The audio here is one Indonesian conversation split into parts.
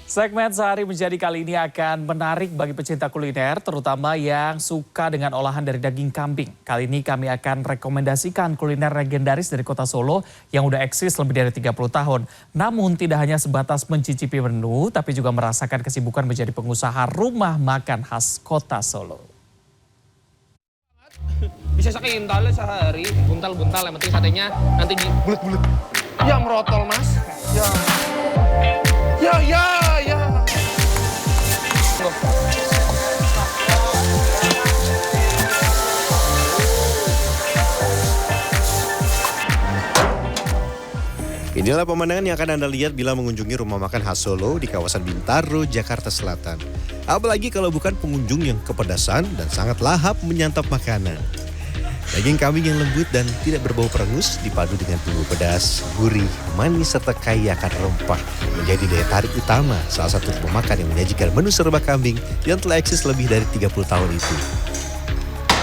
Segmen sehari menjadi kali ini akan menarik bagi pecinta kuliner, terutama yang suka dengan olahan dari daging kambing. Kali ini kami akan rekomendasikan kuliner legendaris dari kota Solo yang udah eksis lebih dari 30 tahun. Namun tidak hanya sebatas mencicipi menu, tapi juga merasakan kesibukan menjadi pengusaha rumah makan khas kota Solo. Bisa sekintal sehari, buntal-buntal, yang penting satenya nanti dibulet-bulet. Ya merotol mas, ya. Inilah pemandangan yang akan Anda lihat bila mengunjungi rumah makan khas Solo di kawasan Bintaro, Jakarta Selatan. Apalagi kalau bukan pengunjung yang kepedasan dan sangat lahap menyantap makanan. Daging kambing yang lembut dan tidak berbau perengus dipadu dengan bumbu pedas, gurih, manis serta kaya akan rempah menjadi daya tarik utama salah satu rumah makan yang menyajikan menu serba kambing yang telah eksis lebih dari 30 tahun itu.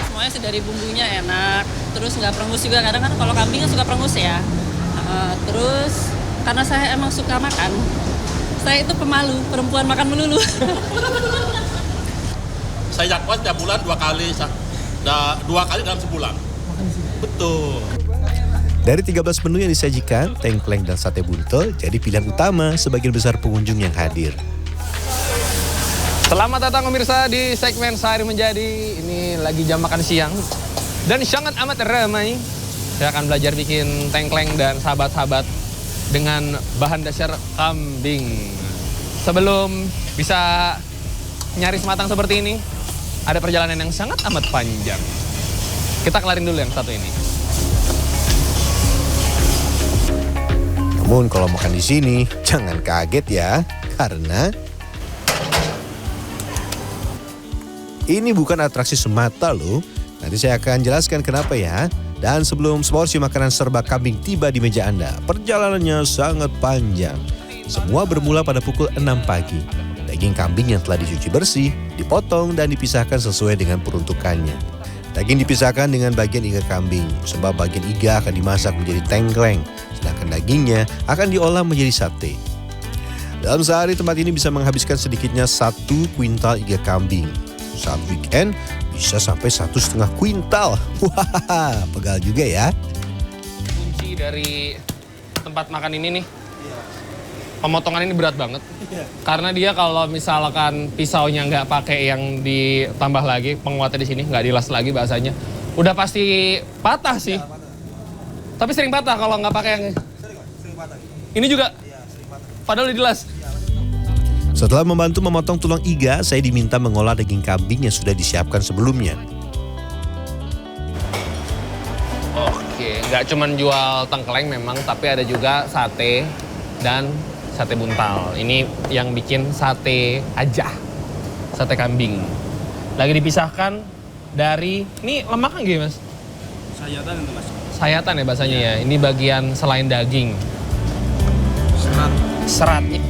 Semuanya sih dari bumbunya enak, terus nggak perengus juga, kadang kan kalau kambing kan suka perengus ya. Terus karena saya emang suka makan, saya itu pemalu, perempuan makan melulu. Saya jagoan tiap bulan 2 kali, 2 kali dalam sebulan. Betul. Dari 13 menu yang disajikan, tengkleng dan sate buntel jadi pilihan utama sebagian besar pengunjung yang hadir. Selamat datang pemirsa di segmen Sehari Menjadi. Ini lagi jam makan siang dan sangat amat ramai. Saya akan belajar bikin tengkleng dan sahabat-sahabat dengan bahan dasar kambing. Sebelum bisa nyaris matang seperti ini, ada perjalanan yang sangat amat panjang. Kita kelarin dulu yang satu ini. Namun kalau makan di sini, jangan kaget ya, karena ini bukan atraksi semata loh. Nanti saya akan jelaskan kenapa ya. Dan sebelum seporsi makanan serba kambing tiba di meja Anda, perjalanannya sangat panjang. Semua bermula pada pukul 6 pagi. Daging kambing yang telah dicuci bersih, dipotong dan dipisahkan sesuai dengan peruntukannya. Daging dipisahkan dengan bagian iga kambing, sebab bagian iga akan dimasak menjadi tengkleng, sedangkan dagingnya akan diolah menjadi sate. Dalam sehari tempat ini bisa menghabiskan sedikitnya 1 kuintal iga kambing. Saat weekend bisa sampai 1,5 kuintal. Wah, pegal juga ya. Kunci dari tempat makan ini nih, pemotongan ini berat banget. Karena dia kalau misalkan pisaunya nggak pakai yang ditambah lagi, penguatnya di sini nggak dilas lagi bahasanya, udah pasti patah sih. Tapi sering patah kalau nggak pakai yang ini juga. Padahal udah dilas. Setelah membantu memotong tulang iga, saya diminta mengolah daging kambing yang sudah disiapkan sebelumnya. Oke, nggak cuma jual tengkleng memang, tapi ada juga sate dan sate buntal. Ini yang bikin sate aja, sate kambing. Lagi dipisahkan dari, ini lemaknya gimana mas? Sayatan itu mas. Sayatan ya bahasanya ya, ini bagian selain daging. Seratnya.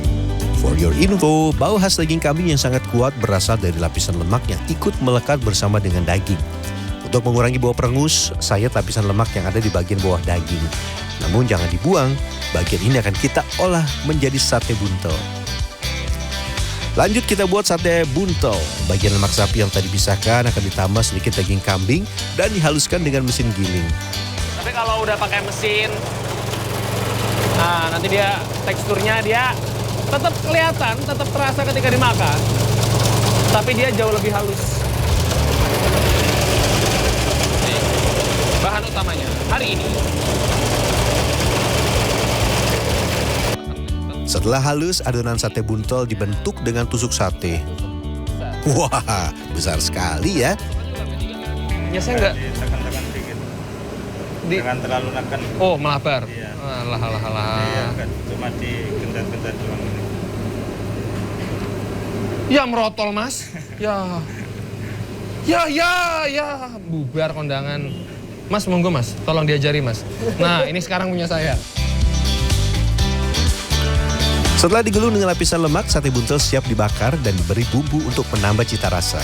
For your info, bau khas daging kambing yang sangat kuat berasal dari lapisan lemak yang ikut melekat bersama dengan daging. Untuk mengurangi bau perengus, saya lapisan lemak yang ada di bagian bawah daging. Namun jangan dibuang, bagian ini akan kita olah menjadi sate buntel. Lanjut kita buat sate buntel. Bagian lemak sapi yang tadi dipisahkan akan ditambah sedikit daging kambing dan dihaluskan dengan mesin giling. Tapi kalau udah pakai mesin, nah nanti dia teksturnya dia tetap kelihatan, tetap terasa ketika dimakan. Tapi dia jauh lebih halus. Nih, bahan utamanya hari ini. Setelah halus, adonan sate buntel dibentuk dengan tusuk sate. Wah, besar sekali ya. Biasanya enggak Tekan-tekan dikit. Jangan terlalu nekan. Oh, melebar. Iya. Alah. Iya kan, cuma digentar-gentar doang. Ya merotol mas. Ya. Bubar kondangan. Mas monggo mas, tolong diajari mas. Nah ini sekarang punya saya. Setelah digulung dengan lapisan lemak, sate buntel siap dibakar dan diberi bumbu untuk menambah cita rasa.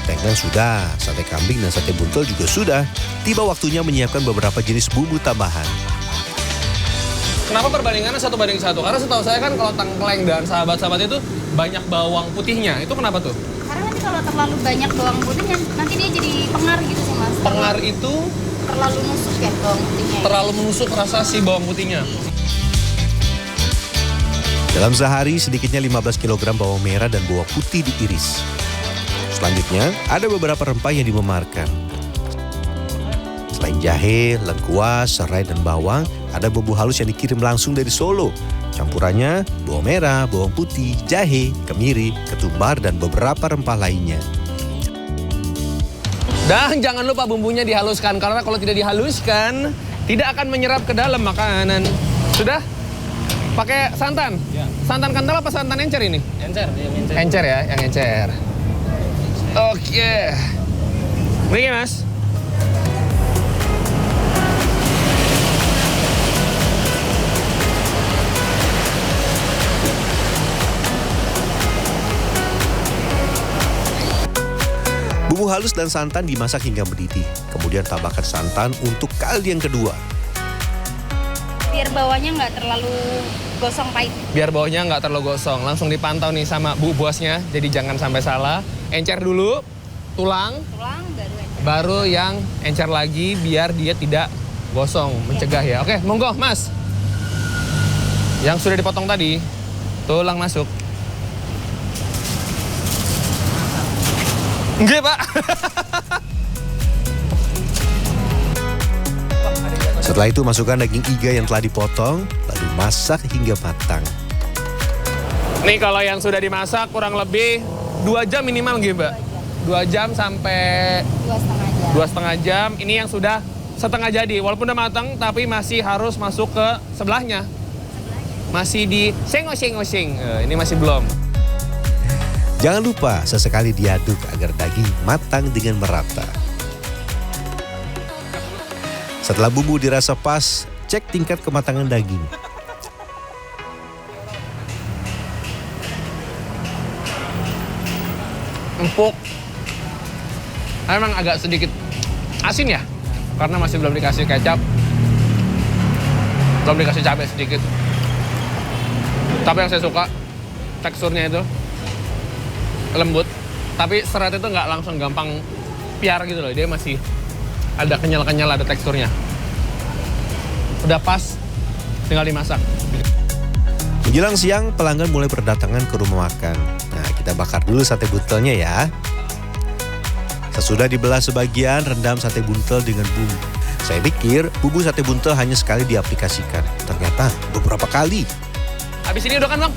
Tengkleng sudah, sate kambing dan sate buntel juga sudah. Tiba waktunya menyiapkan beberapa jenis bumbu tambahan. Kenapa perbandingannya 1:1? Karena setahu saya kan kalau tengkleng dan sahabat-sahabat itu banyak bawang putihnya. Itu kenapa tuh? Karena nanti kalau terlalu banyak bawang putihnya, nanti dia jadi pengar gitu sih mas. Pengar itu Terlalu nusuk ya bawang putihnya. terlalu menusuk rasa si bawang putihnya. Dalam sehari sedikitnya 15 kg bawang merah dan bawang putih diiris. Selanjutnya ada beberapa rempah yang dimemarkan. Selain jahe, lengkuas, serai, dan bawang, ada bumbu halus yang dikirim langsung dari Solo. Campurannya bawang merah, bawang putih, jahe, kemiri, ketumbar, dan beberapa rempah lainnya. Dan jangan lupa bumbunya dihaluskan, karena kalau tidak dihaluskan, tidak akan menyerap ke dalam makanan. Sudah? Pakai santan? Ya. Santan kental apa santan encer ini? Encer, yang encer. Encer ya, yang encer. Oke. Begini mas. Bumbu halus dan santan dimasak hingga mendidih. Kemudian tambahkan santan untuk kali yang kedua. Biar bawahnya nggak terlalu gosong pahit. Biar bawahnya nggak terlalu gosong. Langsung dipantau nih sama bu bosnya, jadi jangan sampai salah. Encer dulu, tulang, Tulang baru baru yang encer lagi biar dia tidak gosong, mencegah ya. Oke, monggo mas. Yang sudah dipotong tadi, tulang masuk. Nggih, Pak. Setelah itu masukkan daging iga yang telah dipotong, lalu masak hingga matang. Nih kalau yang sudah dimasak kurang lebih 2 jam minimal gitu, Mbak. 2 jam sampai 2,5 jam. Ini yang sudah setengah jadi. Walaupun udah matang, tapi masih harus masuk ke sebelahnya. Masih di seng-oseng-oseng. Ini masih belum. Jangan lupa sesekali diaduk agar daging matang dengan merata. Setelah bumbu dirasa pas, cek tingkat kematangan daging. Empuk. Emang agak sedikit asin ya, karena masih belum dikasih kecap, belum dikasih cabai sedikit. Tapi yang saya suka teksturnya itu lembut, tapi serat itu nggak langsung gampang piar gitu loh. Dia masih ada kenyal-kenyal, ada teksturnya. Udah pas, tinggal dimasak. Menjelang siang, pelanggan mulai berdatangan ke rumah makan. Nah, kita bakar dulu sate buntelnya ya. Sesudah dibelah sebagian, rendam sate buntel dengan bumbu. Saya pikir bumbu sate buntel hanya sekali diaplikasikan. Ternyata beberapa kali. Habis ini udah kan, Bang?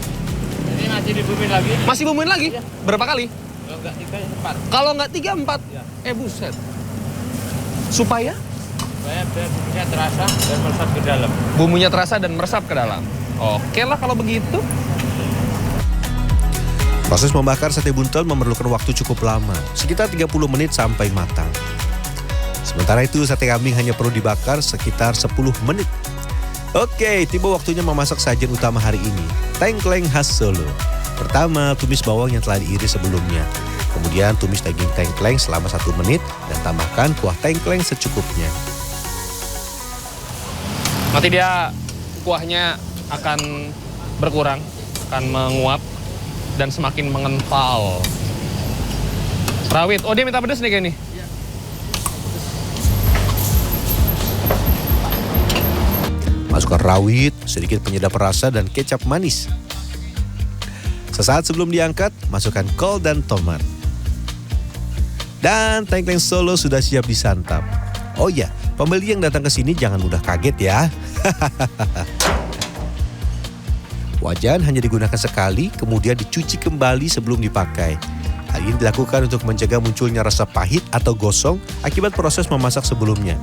Ini masih dibumbuin lagi. Masih bumbuin lagi? Iya. Berapa kali? Kalau enggak 3, 4. Kalau nggak 3, 4? Iya. Buset. Supaya? Supaya bumbunya terasa dan meresap ke dalam. Bumbunya terasa dan meresap ke dalam. Oke lah kalau begitu. Proses membakar sate buntel memerlukan waktu cukup lama, sekitar 30 menit sampai matang. Sementara itu sate kambing hanya perlu dibakar sekitar 10 menit. Oke, tiba waktunya memasak sajian utama hari ini, tengkleng khas Solo. Pertama, tumis bawang yang telah diiris sebelumnya. Kemudian tumis daging tengkleng selama 1 menit dan tambahkan kuah tengkleng secukupnya. Nanti dia kuahnya akan berkurang, akan menguap dan semakin mengental. Rawit, oh dia minta pedas nih kayak nih. Masukkan rawit, sedikit penyedap rasa dan kecap manis. Sesaat sebelum diangkat, masukkan kol dan tomat. Dan tengkleng Solo sudah siap disantap. Oh ya, pembeli yang datang ke sini jangan mudah kaget ya. Wajan hanya digunakan sekali, kemudian dicuci kembali sebelum dipakai. Hal ini dilakukan untuk mencegah munculnya rasa pahit atau gosong akibat proses memasak sebelumnya.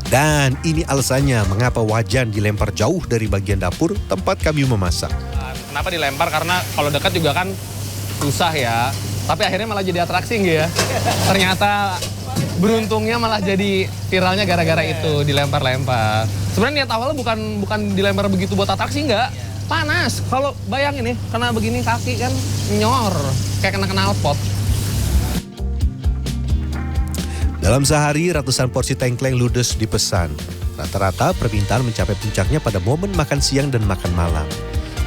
Dan ini alasannya mengapa wajan dilempar jauh dari bagian dapur tempat kami memasak. Kenapa dilempar? Karena kalau dekat juga kan susah ya. Tapi akhirnya malah jadi atraksi gitu ya. Ternyata beruntungnya malah jadi viralnya gara-gara itu dilempar-lempar. Sebenarnya niat awalnya bukan dilempar begitu buat atraksi, enggak. Panas. Kalau bayangin nih, kena begini kaki kan nyor, kayak kena knalpot. Dalam sehari ratusan porsi tengkleng ludes dipesan. Rata-rata permintaan mencapai puncaknya pada momen makan siang dan makan malam.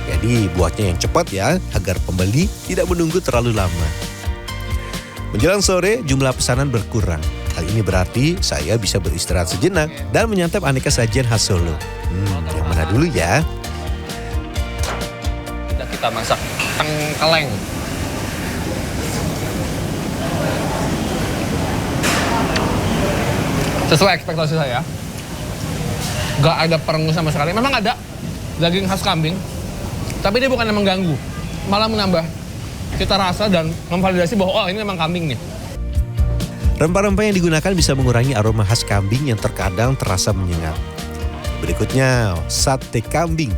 Jadi buatnya yang cepat ya, agar pembeli tidak menunggu terlalu lama. Menjelang sore, jumlah pesanan berkurang. Hal ini berarti saya bisa beristirahat sejenak dan menyantap aneka sajian khas Solo. Yang mana dulu ya? Sudah kita masak tengkleng. Sesuai ekspektasi saya, nggak ada perengus sama sekali. Memang ada daging khas kambing, tapi dia bukan mengganggu, malah menambah cita rasa dan memvalidasi bahwa oh ini memang kambing nih. Rempah-rempah yang digunakan bisa mengurangi aroma khas kambing yang terkadang terasa menyengat. Berikutnya, sate kambing.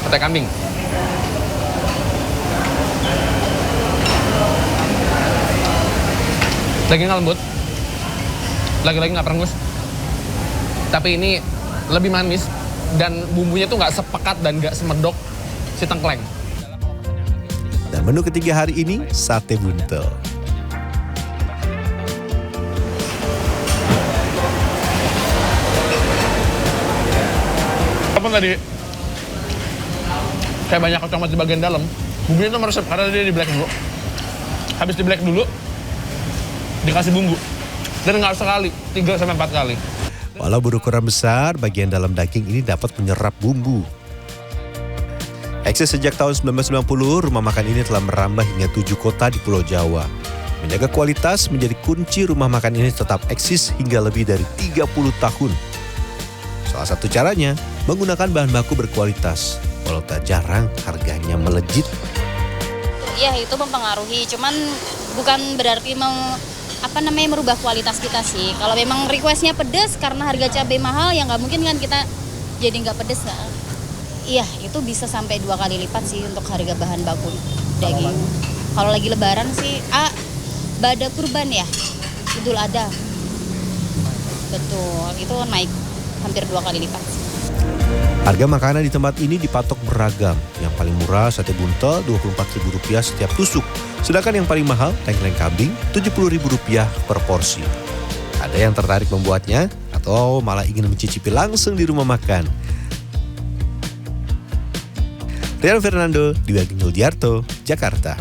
Sate kambing. Dagingnya lembut, lagi-lagi nggak perengus. Tapi ini lebih manis dan bumbunya tuh nggak sepekat dan nggak semedok si tengkleng. Dan menu ketiga hari ini, sate buntel. Walaupun tadi kayak banyak kacang di bagian dalam, bumbunya tuh meresap karena dia di black dulu. Habis di black dulu, dikasih bumbu. Dan nggak sekali, 3-4 kali. Walau berukuran besar, bagian dalam daging ini dapat menyerap bumbu. Eksis sejak tahun 1990, rumah makan ini telah merambah hingga 7 kota di Pulau Jawa. Menjaga kualitas menjadi kunci rumah makan ini tetap eksis hingga lebih dari 30 tahun. Salah satu caranya, menggunakan bahan baku berkualitas. Walau tak jarang harganya melejit. Iya, itu mempengaruhi. Cuman bukan berarti merubah kualitas kita sih. Kalau memang requestnya pedas karena harga cabai mahal, ya nggak mungkin kan kita jadi nggak pedas. Iya, itu bisa sampai 2 kali lipat sih untuk harga bahan baku daging. Kalau lagi lebaran sih, Bada kurban ya, Idul Adha. Betul, itu naik hampir 2 kali lipat. Harga makanan di tempat ini dipatok beragam. Yang paling murah sate buntel Rp24.000 setiap tusuk. Sedangkan yang paling mahal tengkleng kambing Rp70.000 per porsi. Ada yang tertarik membuatnya atau malah ingin mencicipi langsung di rumah makan. Rian Fernando, Dwi Agung Yuldiarto, Jakarta.